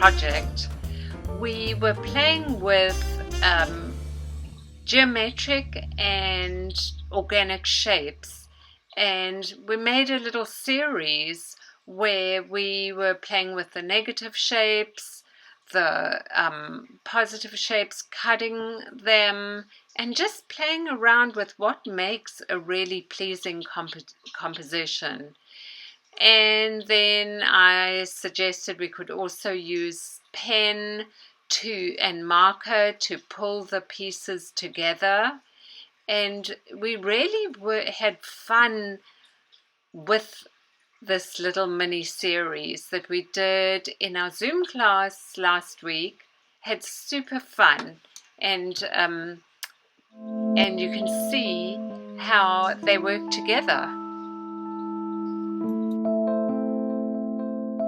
project, we were playing with geometric and organic shapes, and we made a little series where we were playing with the negative shapes, the positive shapes, cutting them, and just playing around with what makes a really pleasing composition. And then I suggested we could also use pen and marker to pull the pieces together. And we really had fun with this little mini series that we did in our Zoom class last week. Had super fun, and you can see how they work together.